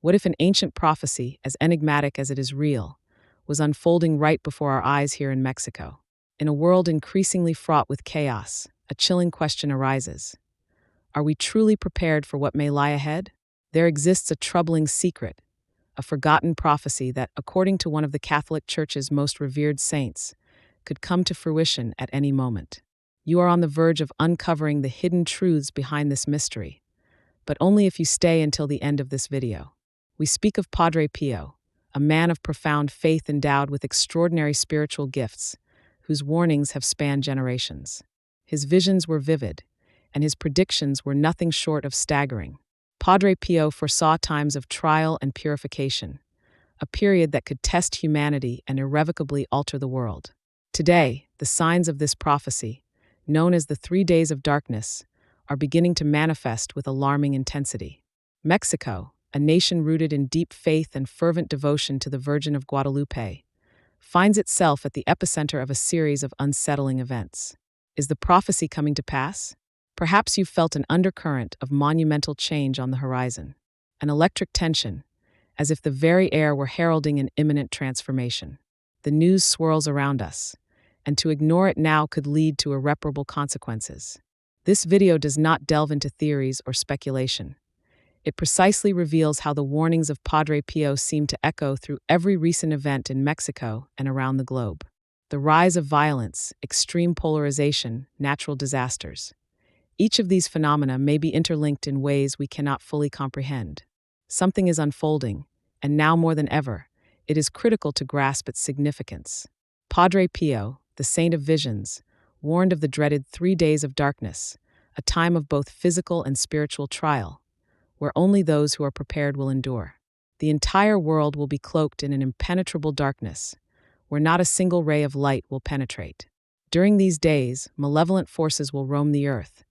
What if an ancient prophecy, as enigmatic as it is real, was unfolding right before our eyes here in Mexico? In a world increasingly fraught with chaos, a chilling question arises. Are we truly prepared for what may lie ahead? There exists a troubling secret, a forgotten prophecy that, according to one of the Catholic Church's most revered saints, could come to fruition at any moment. You are on the verge of uncovering the hidden truths behind this mystery, but only if you stay until the end of this video. We speak of Padre Pio, a man of profound faith endowed with extraordinary spiritual gifts, whose warnings have spanned generations. His visions were vivid, and his predictions were nothing short of staggering. Padre Pio foresaw times of trial and purification, a period that could test humanity and irrevocably alter the world. Today, the signs of this prophecy, known as the 3 days of darkness, are beginning to manifest with alarming intensity. Mexico, a nation rooted in deep faith and fervent devotion to the Virgin of Guadalupe, finds itself at the epicenter of a series of unsettling events. Is the prophecy coming to pass? Perhaps you've felt an undercurrent of monumental change on the horizon, an electric tension, as if the very air were heralding an imminent transformation. The news swirls around us, and to ignore it now could lead to irreparable consequences. This video does not delve into theories or speculation. It precisely reveals how the warnings of Padre Pio seem to echo through every recent event in Mexico and around the globe. The rise of violence, extreme polarization, natural disasters. Each of these phenomena may be interlinked in ways we cannot fully comprehend. Something is unfolding, and now more than ever, it is critical to grasp its significance. Padre Pio, the saint of visions, warned of the dreaded 3 days of darkness, a time of both physical and spiritual trial, where only those who are prepared will endure. The entire world will be cloaked in an impenetrable darkness, where not a single ray of light will penetrate. During these days, malevolent forces will roam the earth,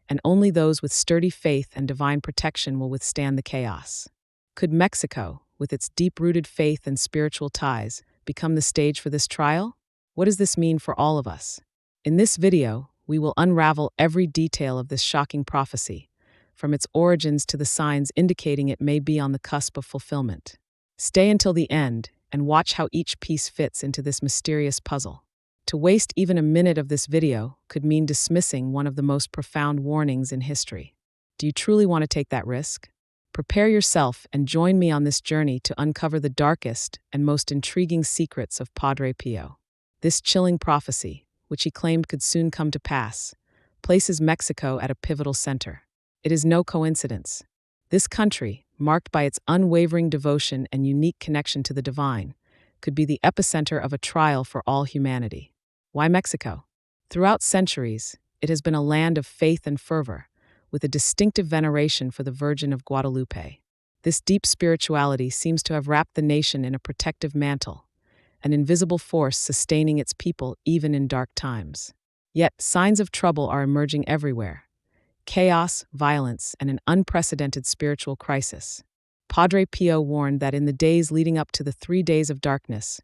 and only those with sturdy faith and divine protection will withstand the chaos. Could Mexico, with its deep-rooted faith and spiritual ties, become the stage for this trial? What does this mean for all of us? In this video, we will unravel every detail of this shocking prophecy, from its origins to the signs indicating it may be on the cusp of fulfillment. Stay until the end and watch how each piece fits into this mysterious puzzle. To waste even a minute of this video could mean dismissing one of the most profound warnings in history. Do you truly want to take that risk? Prepare yourself and join me on this journey to uncover the darkest and most intriguing secrets of Padre Pio. This chilling prophecy, which he claimed could soon come to pass, places Mexico at a pivotal center. It is no coincidence. This country, marked by its unwavering devotion and unique connection to the divine, could be the epicenter of a trial for all humanity. Why Mexico? Throughout centuries, it has been a land of faith and fervor, with a distinctive veneration for the Virgin of Guadalupe. This deep spirituality seems to have wrapped the nation in a protective mantle, an invisible force sustaining its people even in dark times. Yet, signs of trouble are emerging everywhere. Chaos, violence, and an unprecedented spiritual crisis. Padre Pio warned that in the days leading up to the 3 days of darkness,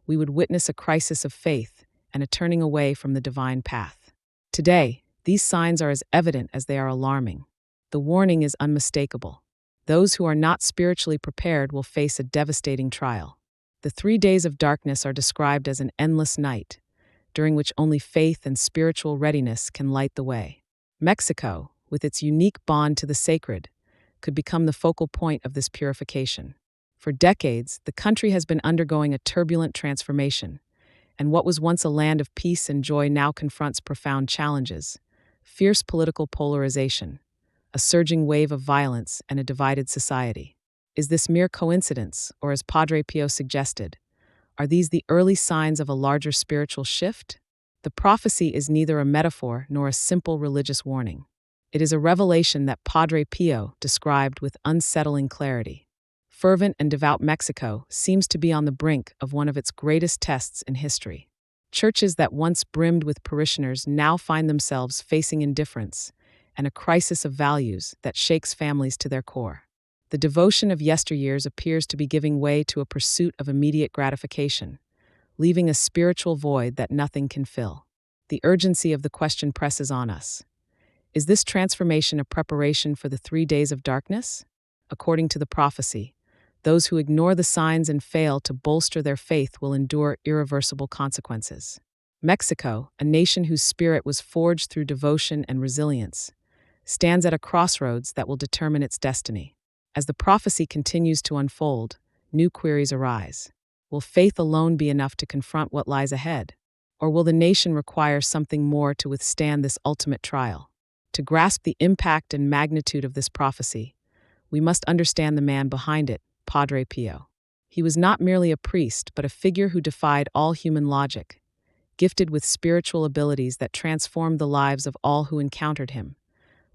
we would witness a crisis of faith and a turning away from the divine path. Today, these signs are as evident as they are alarming. The warning is unmistakable. Those who are not spiritually prepared will face a devastating trial. The 3 days of darkness are described as an endless night, during which only faith and spiritual readiness can light the way. Mexico, with its unique bond to the sacred, could become the focal point of this purification. For decades, the country has been undergoing a turbulent transformation, and what was once a land of peace and joy now confronts profound challenges: fierce political polarization, a surging wave of violence, and a divided society. Is this mere coincidence, or as Padre Pio suggested, are these the early signs of a larger spiritual shift? The prophecy is neither a metaphor nor a simple religious warning. It is a revelation that Padre Pio described with unsettling clarity. Fervent and devout Mexico seems to be on the brink of one of its greatest tests in history. Churches that once brimmed with parishioners now find themselves facing indifference and a crisis of values that shakes families to their core. The devotion of yesteryears appears to be giving way to a pursuit of immediate gratification, leaving a spiritual void that nothing can fill. The urgency of the question presses on us. Is this transformation a preparation for the 3 days of darkness? According to the prophecy, Those who ignore the signs and fail to bolster their faith will endure irreversible consequences. Mexico, a nation whose spirit was forged through devotion and resilience, stands at a crossroads that will determine its destiny. As the prophecy continues to unfold, new queries arise. Will faith alone be enough to confront what lies ahead? Or will the nation require something more to withstand this ultimate trial? To grasp the impact and magnitude of this prophecy, we must understand the man behind it, Padre Pio. He was not merely a priest, but a figure who defied all human logic, gifted with spiritual abilities that transformed the lives of all who encountered him,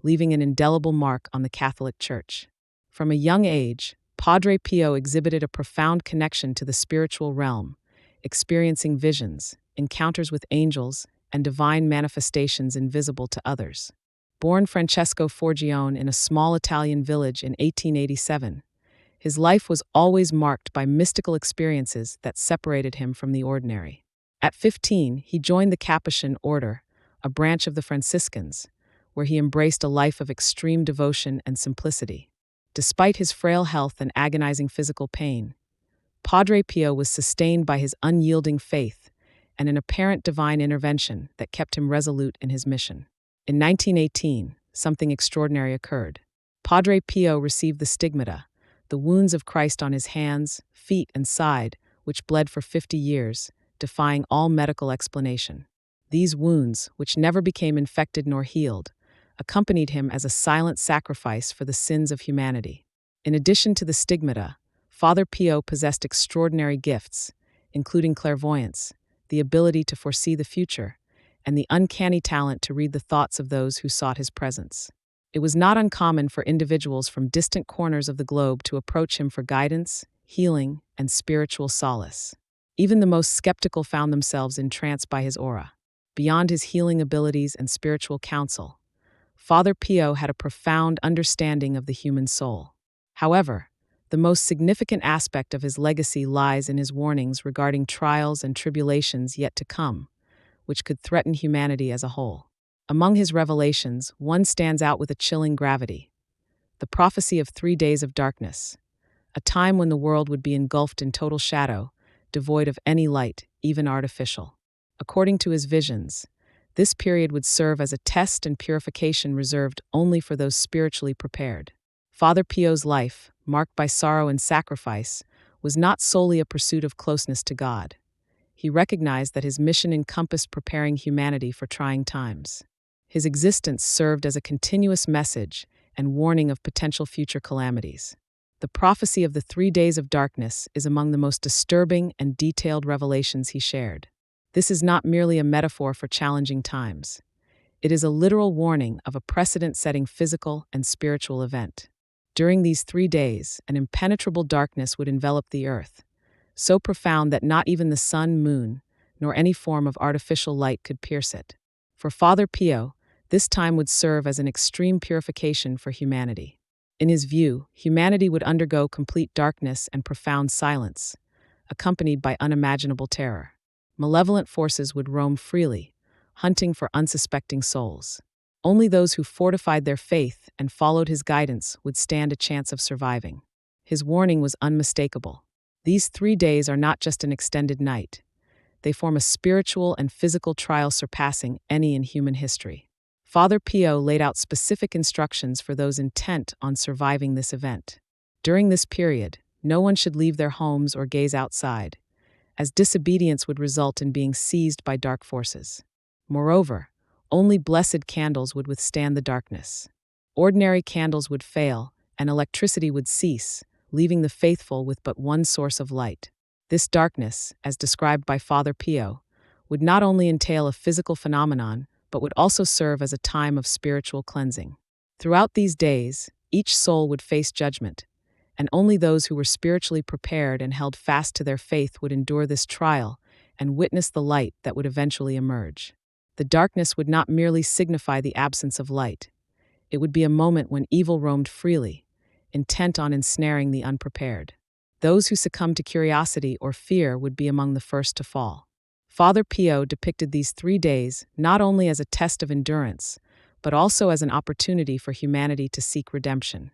leaving an indelible mark on the Catholic Church. From a young age, Padre Pio exhibited a profound connection to the spiritual realm, experiencing visions, encounters with angels, and divine manifestations invisible to others. Born Francesco Forgione in a small Italian village in 1887, his life was always marked by mystical experiences that separated him from the ordinary. At 15, he joined the Capuchin order, a branch of the Franciscans, where he embraced a life of extreme devotion and simplicity. Despite his frail health and agonizing physical pain, Padre Pio was sustained by his unyielding faith and an apparent divine intervention that kept him resolute in his mission. In 1918, something extraordinary occurred. Padre Pio received the stigmata, the wounds of Christ on his hands, feet, and side, which bled for 50 years, defying all medical explanation. These wounds, which never became infected nor healed, accompanied him as a silent sacrifice for the sins of humanity. In addition to the stigmata, Father Pio possessed extraordinary gifts, including clairvoyance, the ability to foresee the future, and the uncanny talent to read the thoughts of those who sought his presence. It was not uncommon for individuals from distant corners of the globe to approach him for guidance, healing, and spiritual solace. Even the most skeptical found themselves entranced by his aura. Beyond his healing abilities and spiritual counsel, Father Pio had a profound understanding of the human soul. However, the most significant aspect of his legacy lies in his warnings regarding trials and tribulations yet to come, which could threaten humanity as a whole. Among his revelations, one stands out with a chilling gravity: the prophecy of 3 days of darkness, a time when the world would be engulfed in total shadow, devoid of any light, even artificial. According to his visions, this period would serve as a test and purification reserved only for those spiritually prepared. Father Pio's life, marked by sorrow and sacrifice, was not solely a pursuit of closeness to God. He recognized that his mission encompassed preparing humanity for trying times. His existence served as a continuous message and warning of potential future calamities. The prophecy of the 3 days of darkness is among the most disturbing and detailed revelations he shared. This is not merely a metaphor for challenging times. It is a literal warning of a precedent-setting physical and spiritual event. During these 3 days, an impenetrable darkness would envelop the earth, so profound that not even the sun, moon, nor any form of artificial light could pierce it. For Father Pio, this time would serve as an extreme purification for humanity. In his view, humanity would undergo complete darkness and profound silence, accompanied by unimaginable terror. Malevolent forces would roam freely, hunting for unsuspecting souls. Only those who fortified their faith and followed his guidance would stand a chance of surviving. His warning was unmistakable. These 3 days are not just an extended night. They form a spiritual and physical trial surpassing any in human history. Father Pio laid out specific instructions for those intent on surviving this event. During this period, no one should leave their homes or gaze outside, as disobedience would result in being seized by dark forces. Moreover, only blessed candles would withstand the darkness. Ordinary candles would fail, and electricity would cease, leaving the faithful with but one source of light. This darkness, as described by Father Pio, would not only entail a physical phenomenon, but would also serve as a time of spiritual cleansing. Throughout these days, each soul would face judgment, and only those who were spiritually prepared and held fast to their faith would endure this trial and witness the light that would eventually emerge. The darkness would not merely signify the absence of light. It would be a moment when evil roamed freely, intent on ensnaring the unprepared. Those who succumbed to curiosity or fear would be among the first to fall. Father Pio depicted these 3 days not only as a test of endurance, but also as an opportunity for humanity to seek redemption.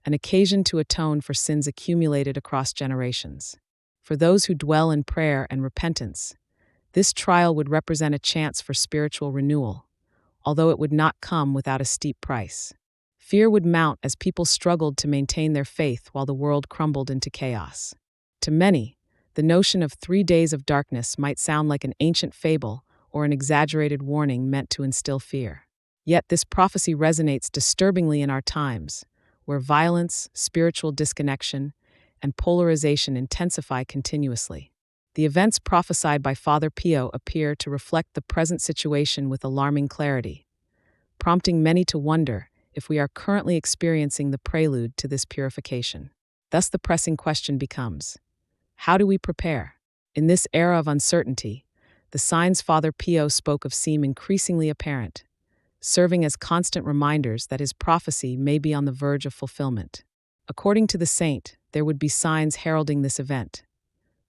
an occasion to atone for sins accumulated across generations. For those who dwell in prayer and repentance, this trial would represent a chance for spiritual renewal, although it would not come without a steep price. Fear would mount as people struggled to maintain their faith while the world crumbled into chaos. To many, the notion of 3 days of darkness might sound like an ancient fable or an exaggerated warning meant to instill fear. Yet this prophecy resonates disturbingly in our times, where violence, spiritual disconnection, and polarization intensify continuously. The events prophesied by Father Pio appear to reflect the present situation with alarming clarity, prompting many to wonder if we are currently experiencing the prelude to this purification. Thus the pressing question becomes, how do we prepare? In this era of uncertainty, the signs Father Pio spoke of seem increasingly apparent, serving as constant reminders that his prophecy may be on the verge of fulfillment. According to the saint, there would be signs heralding this event: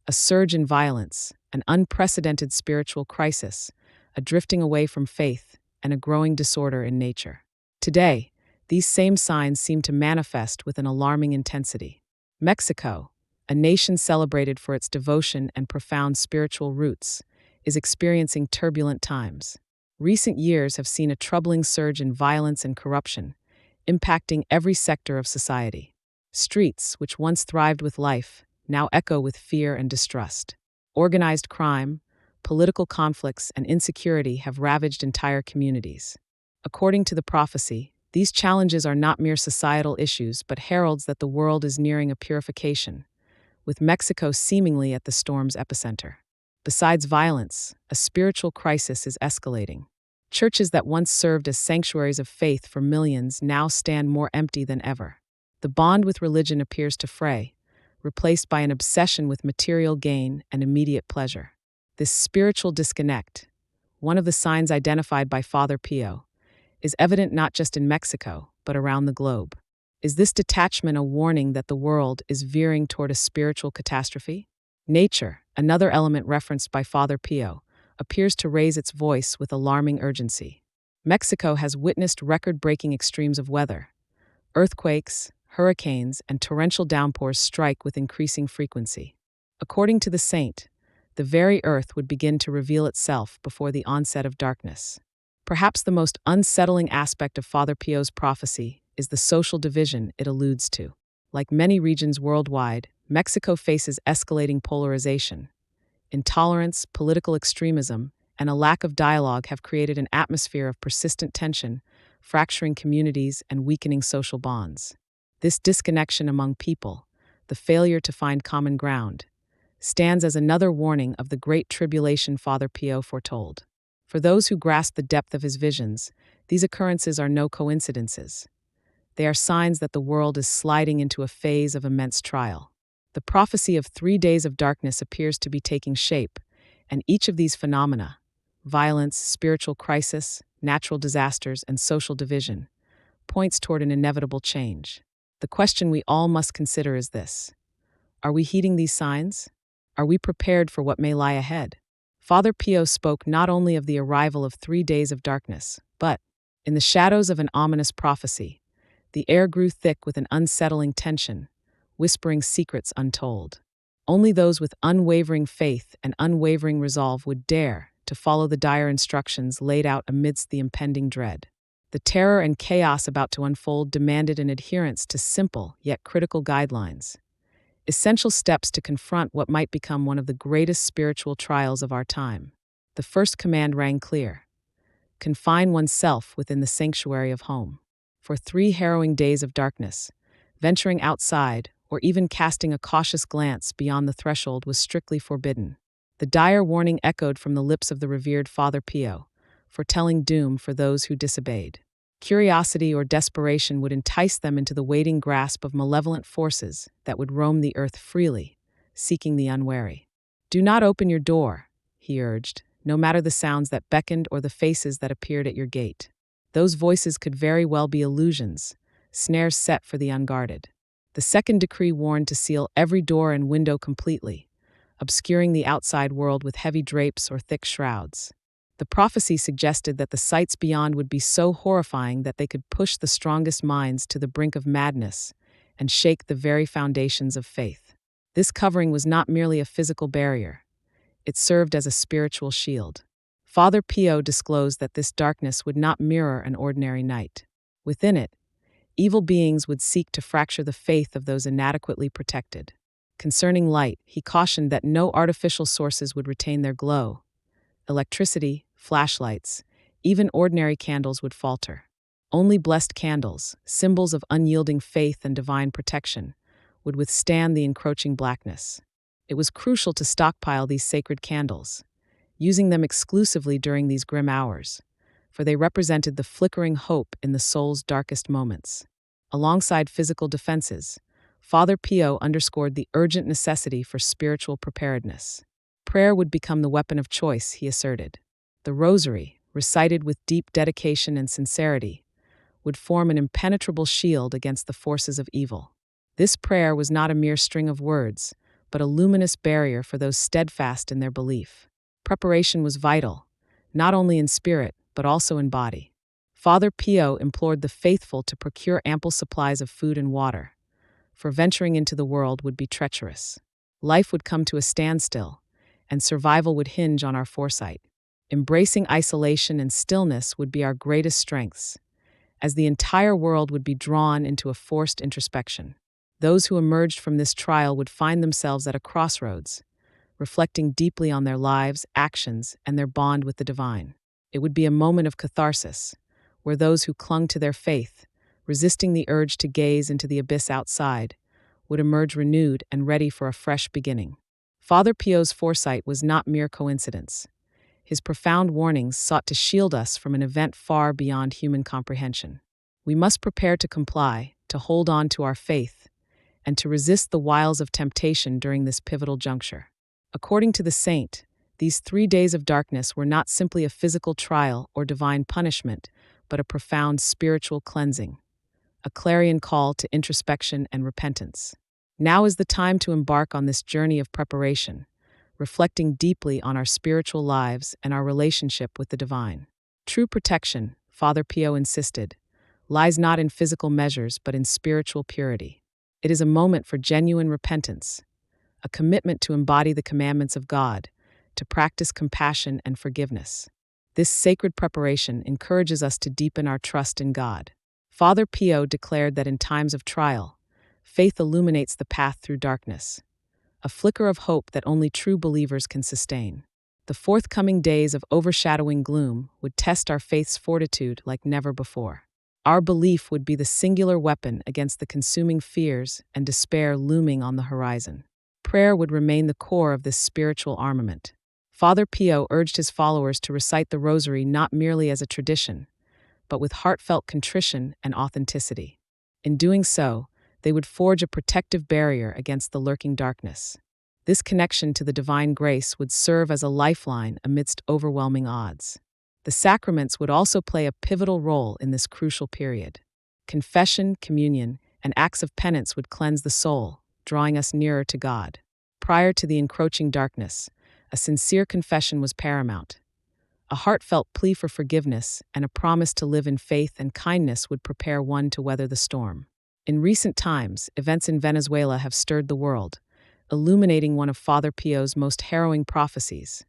a surge in violence, an unprecedented spiritual crisis, a drifting away from faith, and a growing disorder in nature. Today, these same signs seem to manifest with an alarming intensity. Mexico, a nation celebrated for its devotion and profound spiritual roots, is experiencing turbulent times. Recent years have seen a troubling surge in violence and corruption, impacting every sector of society. Streets, which once thrived with life, now echo with fear and distrust. Organized crime, political conflicts, and insecurity have ravaged entire communities. According to the prophecy, these challenges are not mere societal issues but heralds that the world is nearing a purification, with Mexico seemingly at the storm's epicenter. Besides violence, a spiritual crisis is escalating. Churches that once served as sanctuaries of faith for millions now stand more empty than ever. The bond with religion appears to fray, replaced by an obsession with material gain and immediate pleasure. This spiritual disconnect, one of the signs identified by Father Pio, is evident not just in Mexico, but around the globe. Is this detachment a warning that the world is veering toward a spiritual catastrophe? Nature, another element referenced by Father Pio, appears to raise its voice with alarming urgency. Mexico has witnessed record-breaking extremes of weather. Earthquakes, hurricanes, and torrential downpours strike with increasing frequency. According to the saint, the very earth would begin to reveal itself before the onset of darkness. Perhaps the most unsettling aspect of Father Pio's prophecy is the social division it alludes to. Like many regions worldwide, Mexico faces escalating polarization. Intolerance, political extremism, and a lack of dialogue have created an atmosphere of persistent tension, fracturing communities and weakening social bonds. This disconnection among people, the failure to find common ground, stands as another warning of the great tribulation Father Pio foretold. For those who grasp the depth of his visions, these occurrences are no coincidences. They are signs that the world is sliding into a phase of immense trial. The prophecy of 3 days of darkness appears to be taking shape, and each of these phenomena, violence, spiritual crisis, natural disasters, and social division, points toward an inevitable change. The question we all must consider is this: are we heeding these signs? Are we prepared for what may lie ahead? Father Pio spoke not only of the arrival of 3 days of darkness, but, in the shadows of an ominous prophecy, the air grew thick with an unsettling tension, whispering secrets untold. Only those with unwavering faith and unwavering resolve would dare to follow the dire instructions laid out amidst the impending dread. The terror and chaos about to unfold demanded an adherence to simple yet critical guidelines, essential steps to confront what might become one of the greatest spiritual trials of our time. The first command rang clear: confine oneself within the sanctuary of home. For 3 harrowing days of darkness, venturing outside or even casting a cautious glance beyond the threshold was strictly forbidden. The dire warning echoed from the lips of the revered Father Pio, foretelling doom for those who disobeyed. Curiosity or desperation would entice them into the waiting grasp of malevolent forces that would roam the earth freely, seeking the unwary. Do not open your door, he urged, no matter the sounds that beckoned or the faces that appeared at your gate. Those voices could very well be illusions, snares set for the unguarded. The second decree warned to seal every door and window completely, obscuring the outside world with heavy drapes or thick shrouds. The prophecy suggested that the sights beyond would be so horrifying that they could push the strongest minds to the brink of madness, and shake the very foundations of faith. This covering was not merely a physical barrier, it served as a spiritual shield. Father Pio disclosed that this darkness would not mirror an ordinary night. Within it, evil beings would seek to fracture the faith of those inadequately protected. Concerning light, he cautioned that no artificial sources would retain their glow. Electricity, flashlights, even ordinary candles would falter. Only blessed candles, symbols of unyielding faith and divine protection, would withstand the encroaching blackness. It was crucial to stockpile these sacred candles, using them exclusively during these grim hours, for they represented the flickering hope in the soul's darkest moments. Alongside physical defenses, Father Pio underscored the urgent necessity for spiritual preparedness. Prayer would become the weapon of choice, he asserted. The rosary, recited with deep dedication and sincerity, would form an impenetrable shield against the forces of evil. This prayer was not a mere string of words, but a luminous barrier for those steadfast in their belief. Preparation was vital, not only in spirit, but also in body. Father Pio implored the faithful to procure ample supplies of food and water, for venturing into the world would be treacherous. Life would come to a standstill, and survival would hinge on our foresight. Embracing isolation and stillness would be our greatest strengths, as the entire world would be drawn into a forced introspection. Those who emerged from this trial would find themselves at a crossroads, reflecting deeply on their lives, actions, and their bond with the divine. It would be a moment of catharsis, where those who clung to their faith, resisting the urge to gaze into the abyss outside, would emerge renewed and ready for a fresh beginning. Father Pio's foresight was not mere coincidence. His profound warnings sought to shield us from an event far beyond human comprehension. We must prepare to comply, to hold on to our faith, and to resist the wiles of temptation during this pivotal juncture. According to the saint, these 3 days of darkness were not simply a physical trial or divine punishment, but a profound spiritual cleansing, a clarion call to introspection and repentance. Now is the time to embark on this journey of preparation, reflecting deeply on our spiritual lives and our relationship with the divine. True protection, Father Pio insisted, lies not in physical measures but in spiritual purity. It is a moment for genuine repentance, a commitment to embody the commandments of God, to practice compassion and forgiveness. This sacred preparation encourages us to deepen our trust in God. Father Pio declared that in times of trial, faith illuminates the path through darkness, a flicker of hope that only true believers can sustain. The forthcoming days of overshadowing gloom would test our faith's fortitude like never before. Our belief would be the singular weapon against the consuming fears and despair looming on the horizon. Prayer would remain the core of this spiritual armament. Father Pio urged his followers to recite the rosary not merely as a tradition, but with heartfelt contrition and authenticity. In doing so, they would forge a protective barrier against the lurking darkness. This connection to the divine grace would serve as a lifeline amidst overwhelming odds. The sacraments would also play a pivotal role in this crucial period. Confession, communion, and acts of penance would cleanse the soul, drawing us nearer to God. Prior to the encroaching darkness, a sincere confession was paramount. A heartfelt plea for forgiveness and a promise to live in faith and kindness would prepare one to weather the storm. In recent times, events in Venezuela have stirred the world, illuminating one of Father Pio's most harrowing prophecies,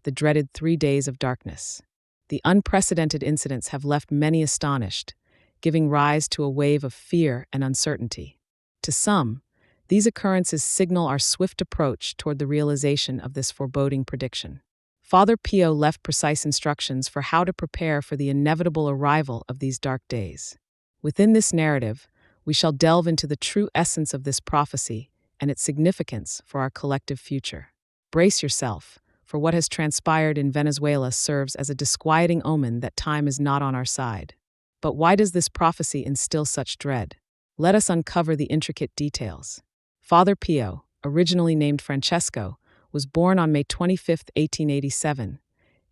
the dreaded 3 days of darkness. The unprecedented incidents have left many astonished, giving rise to a wave of fear and uncertainty. To some, these occurrences signal our swift approach toward the realization of this foreboding prediction. Father Pio left precise instructions for how to prepare for the inevitable arrival of these dark days. Within this narrative, we shall delve into the true essence of this prophecy and its significance for our collective future. Brace yourself, for what has transpired in Venezuela serves as a disquieting omen that time is not on our side. But why does this prophecy instill such dread? Let us uncover the intricate details. Father Pio, originally named Francesco, was born on May 25, 1887,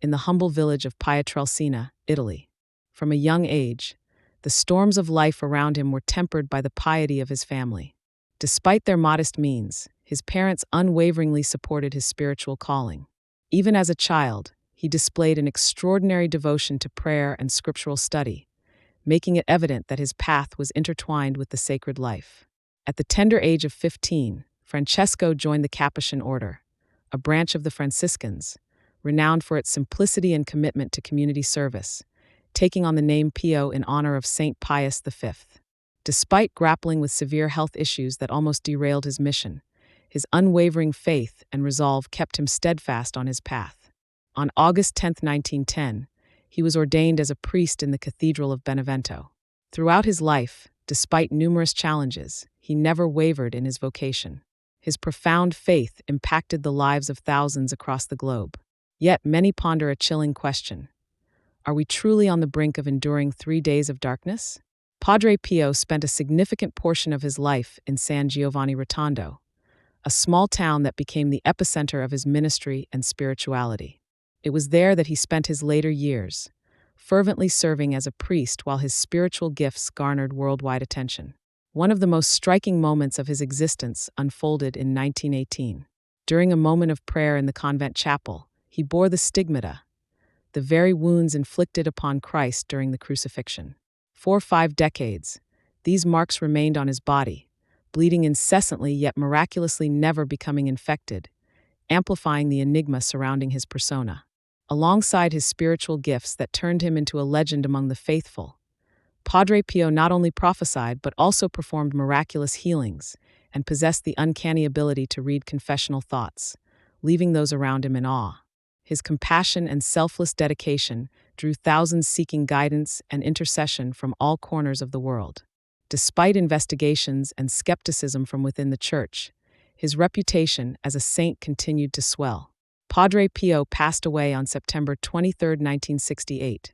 in the humble village of Pietrelcina, Italy. From a young age, the storms of life around him were tempered by the piety of his family. Despite their modest means, his parents unwaveringly supported his spiritual calling. Even as a child, he displayed an extraordinary devotion to prayer and scriptural study, making it evident that his path was intertwined with the sacred life. At the tender age of 15, Francesco joined the Capuchin order, a branch of the Franciscans, renowned for its simplicity and commitment to community service, taking on the name Pio in honor of Saint Pius V. Despite grappling with severe health issues that almost derailed his mission, his unwavering faith and resolve kept him steadfast on his path. On August 10, 1910, he was ordained as a priest in the Cathedral of Benevento. Throughout his life, despite numerous challenges, he never wavered in his vocation. His profound faith impacted the lives of thousands across the globe. Yet many ponder a chilling question. Are we truly on the brink of enduring 3 days of darkness? Padre Pio spent a significant portion of his life in San Giovanni Rotondo, a small town that became the epicenter of his ministry and spirituality. It was there that he spent his later years, fervently serving as a priest while his spiritual gifts garnered worldwide attention. One of the most striking moments of his existence unfolded in 1918. During a moment of prayer in the convent chapel, he bore the stigmata, the very wounds inflicted upon Christ during the crucifixion. For 5 decades, these marks remained on his body, bleeding incessantly yet miraculously never becoming infected, amplifying the enigma surrounding his persona. Alongside his spiritual gifts that turned him into a legend among the faithful, Padre Pio not only prophesied but also performed miraculous healings and possessed the uncanny ability to read confessional thoughts, leaving those around him in awe. His compassion and selfless dedication drew thousands seeking guidance and intercession from all corners of the world. Despite investigations and skepticism from within the Church, his reputation as a saint continued to swell. Padre Pio passed away on September 23, 1968,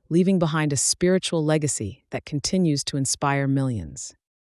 leaving behind a spiritual legacy that continues to inspire millions.